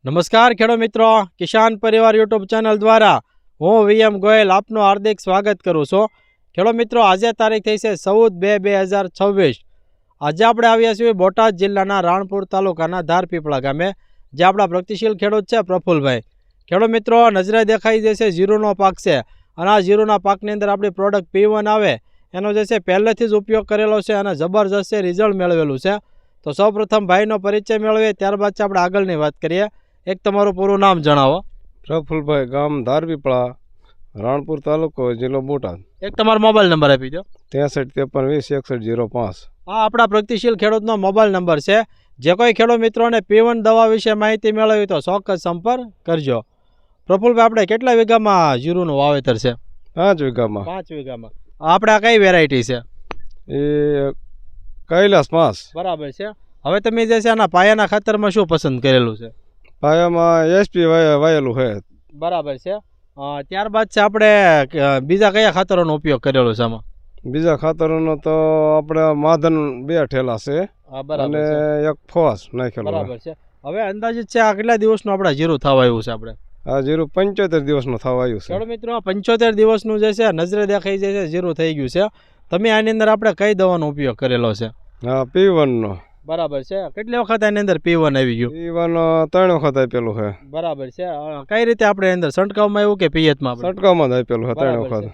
નમસ્કાર ખેડૂત મિત્રો, કિસાન પરિવાર યુટ્યુબ ચેનલ દ્વારા હું વીએમ ગોયલ આપનું હાર્દિક સ્વાગત કરું છું. ખેડૂત મિત્રો, આજે તારીખ થઈ છે 14/2/2026. આજે આપણે આવ્યા છીએ બોટાદ જિલ્લાના રાણપુર તાલુકાના ધારપીપળા ગામે, જે આપણા પ્રગતિશીલ ખેડૂત છે પ્રફુલભાઈ. ખેડૂત મિત્રો, નજરે દેખાઈ જશે જીરુનો પાક છે, અને આ જીરુના પાકની અંદર આપણી પ્રોડક્ટ P1 આવે એનો જે છે પહેલેથી જ ઉપયોગ કરેલો છે અને જબરજસ્ત રિઝલ્ટ મેળવેલું છે. તો સૌપ્રથમ ભાઈનો પરિચય મેળવીએ, ત્યારબાદ આપણે આગળની વાત કરીએ. એક તમારું પૂરું નામ જણાવો. પ્રફુલભાઈ, ગામ ધારપીપળા, રાણપુર તાલુકો, જિલ્લો બોટાદ. એક તમારો મોબાઈલ નંબર આપી દો. 63 53 20 61 05. આ આપણા પ્રગતિશીલ ખેડૂતનો મોબાઈલ નંબર છે. જે કોઈ ખેડૂત મિત્રોને P1 દવા વિશે માહિતી મેળવવી તો ચોક્કસ સંપર્ક કરજો. પ્રફુલભાઈ, આપણે કેટલા વીઘામાં જીરુનું વાવેતર છે? 5 વીઘામાં. 5 વીઘામાં. આપણે આ કઈ વેરાયટી છે? એ કૈલાસ 5. બરાબર છે. હવે તમે જે છે આના પાયાના ખાતરમાં શું પસંદ કરેલું છે? પાયામાં SP વાયેલું છે. બરાબર છે. ત્યારબાદ છે આપણે બીજા કયા ખાતરોનો ઉપયોગ કરેલો છે આમાં? બીજા ખાતરોનો તો આપણે માધન 2 ઠેલા છે અને એક ફોસ નાખેલો. બરાબર છે. હવે અંદાજિત છે આ કેટલા દિવસનું આપણે જીરું થવા આવ્યું છે? આપણે આ જીરું 75 દિવસનું થવા આવ્યું છે. ખેડૂત મિત્રો, 75 દિવસનું જે છે નજરે દેખાઈ જાય છે જીરું થઈ ગયું છે. તમે આની અંદર આપણે કઈ દવાનો ઉપયોગ કરેલો છે? હા, P1 નો. બરાબર છે. કેટલી વખત આની અંદર P1 આવી ગયું? P1 3 વખત આપેલું છે. બરાબર છે. કઈ રીતે આપણે અંદર છંટકાવમાં આવ્યું કે પિયતમાં? છંટકાવમાં જ આપેલું છે 3 વખત.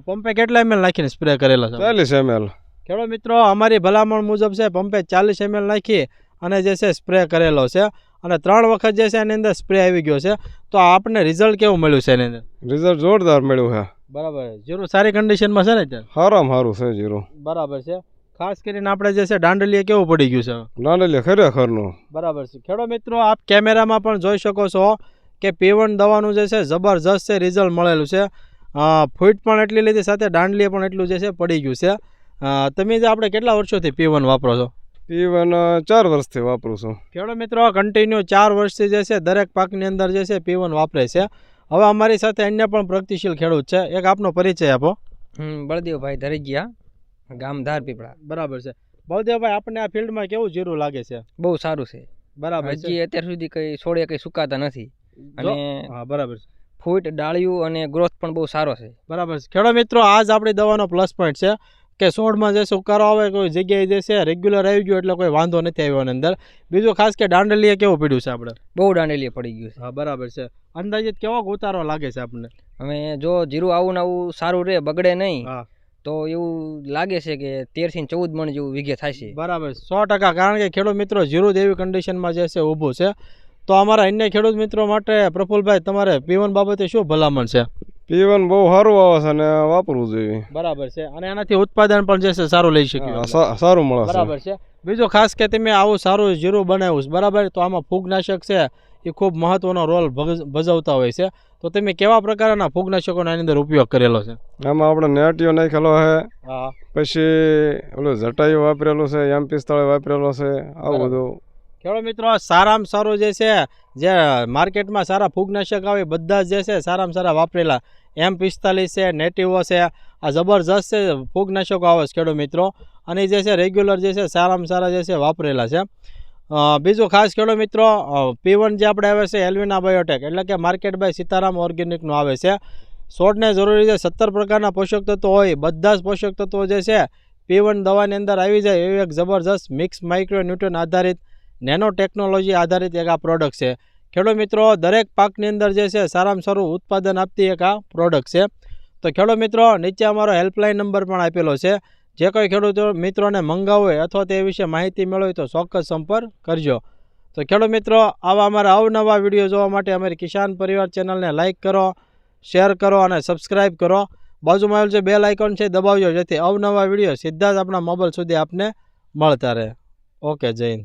પંપે કેટલા ml નાખીને સ્પ્રે કરેલા છે? 40 ml. ખેડૂત મિત્રો, અમારી ભલામણ મુજબ છે પંપે 40 ml નાખી અને જે છે સ્પ્રે કરેલો છે, અને 3 વખત જે છે એની અંદર સ્પ્રે આવી ગયો છે. તો આપણને રિઝલ્ટ કેવું મળ્યું છે એની અંદર? રિઝલ્ટ જોરદાર મળ્યું છે. બરાબર. જીરું સારી કન્ડિશનમાં છે ને અત્યારે? સારામાં સારું છે જીરું. બરાબર છે. ખાસ કરીને આપણે જે છે દાંડલીએ કેવું પડી ગયું છે? દાંડલીએ ખરેખરનું. બરાબર છે. ખેડૂત મિત્રો, આપ કેમેરામાં પણ જોઈ શકો છો કે P1 દવાનું જે છે જબરજસ્ત છે રિઝલ્ટ મળેલું છે. ફૂટ પણ એટલી લીધી, સાથે દાંડલીએ પણ એટલું જે છે પડી ગયું છે. તમે જે આપણે કેટલા વર્ષોથી P1 વાપરો છો? P1 4 વર્ષથી વાપરું છું. ખેડૂત મિત્રો, કન્ટિન્યુ 4 વર્ષથી જે છે દરેક પાકની અંદર જે છે P1 વાપરે છે. હવે અમારી સાથે અન્ય પણ પ્રગતિશીલ ખેડૂત છે, એક આપનો પરિચય આપો. બળદેવભાઈ ધરજીયા, ગામ ધારપીપળા. બરાબર છે. બળદેવભાઈ, આપણને આ ફિલ્ડમાં કેવું જીરું લાગે છે? બહુ સારું છે. બરાબર. હજી અત્યાર સુધી કઈ છોડે કઈ સુકાતા નથી, અને હા, બરાબર છે. ફૂટ, ડાળિયું અને ગ્રોથ પણ બહુ સારો છે. બરાબર છે. ખેડૂત મિત્રો, આ જ આપણી દવાનો પ્લસ પોઈન્ટ છે કે છોડમાં જે સુકારો આવે કોઈ જગ્યાએ જે છે રેગ્યુલર આવી ગયો એટલે કોઈ વાંધો નથી આવ્યો એની અંદર. બીજું ખાસ કે દાંડલીએ કેવું પડ્યું છે આપણે? બહુ દાંડલીએ પડી ગયું છે. હા, બરાબર છે. અંદાજિત કેવો ઉતારો લાગે છે આપણને? હવે જો જીરું આવું ને આવું સારું રહે, બગડે નહીં, હા, તો એવું લાગે છે કે 13 થી 14 મણ જેવું વીઘે થાય છે. બરાબર, 100%. કારણ કે ખેડૂત મિત્રો, જીરું એવી કન્ડિશનમાં જે છે ઊભું છે. તો અમારા અન્ય ખેડૂત મિત્રો માટે પ્રફુલભાઈ, તમારે P1 બાબતે શું ભલામણ છે? P1 બહુ સારું આવે છે અને વાપરવું જોઈએ. બરાબર છે. અને એનાથી ઉત્પાદન પણ જે છે સારું લઈ શક્યું. સારું મળે છે. બરાબર છે. બીજું ખાસ કે તમે આવું સારું જીરું બનાવ્યું છે, બરાબર, તો આમાં ફૂગનાશક છે એ ખૂબ મહત્વનો રોલ ભજવતા હોય છે. તો તમે કેવા પ્રકારના ફૂગનાશકોનો આની અંદર ઉપયોગ કરેલો છે? આમાં આપણે નેટિયો નાખેલો છે, હા, પછી ઓલું જટાયું વાપરેલું છે, M45 વાપરેલો છે, આવું બધું. ખેડૂત મિત્રો, સારામાં સારું જે છે, જે માર્કેટમાં સારા ફૂગનાશક આવે બધા જે છે સારામાં સારા વાપરેલા M45 છે, નેટિવો છે, આ જબરજસ્ત છે ફૂગનાશકો આવે છે ખેડૂત મિત્રો, અને જે છે રેગ્યુલર જે છે સારામાં સારા જે છે વાપરેલા છે. બીજું ખાસ ખેડૂત મિત્રો, P1 જે આપણે આવે છે એલ્વિના બાયોટેક, એટલે કે માર્કેટ બાય સીતારામ ઓર્ગેનિકનું આવે છે. છોડને જરૂરી છે 17 પ્રકારના પોષક તત્વો હોય, બધા જ પોષક તત્વો જે છે P1 દવાની અંદર આવી જાય એવી એક જબરજસ્ત મિક્સ માઇક્રોન્યુટ્રન આધારિત નેનો ટેકનોલોજી આધારિત એક આ પ્રોડક્ટ છે. ખેડૂત મિત્રો, દરેક પાકની અંદર જે છે સારામાં સારું ઉત્પાદન આપતી એક આ પ્રોડક્ટ છે. તો ખેડૂત મિત્રો, નીચે અમારો હેલ્પલાઇન નંબર પણ આપેલો છે. જે કોઈ ખેડૂત મિત્રોને મંગાવવું હોય અથવા તે વિશે માહિતી મેળવવી તો ચોક્કસ સંપર્ક કરજો. તો ખેડૂત મિત્રો, આવા અમારા અવનવા વિડીયો જોવા માટે અમારી કિસાન પરિવાર ચેનલને લાઇક કરો, શેર કરો અને સબસ્ક્રાઈબ કરો. બાજુમાં આવેલ જે બેલ આઇકોન છે દબાવજો, જેથી અવનવા વિડીયો સીધા જ આપણા મોબાઈલ સુધી આપને મળતા રહે. ઓકે, જય હિન્દ.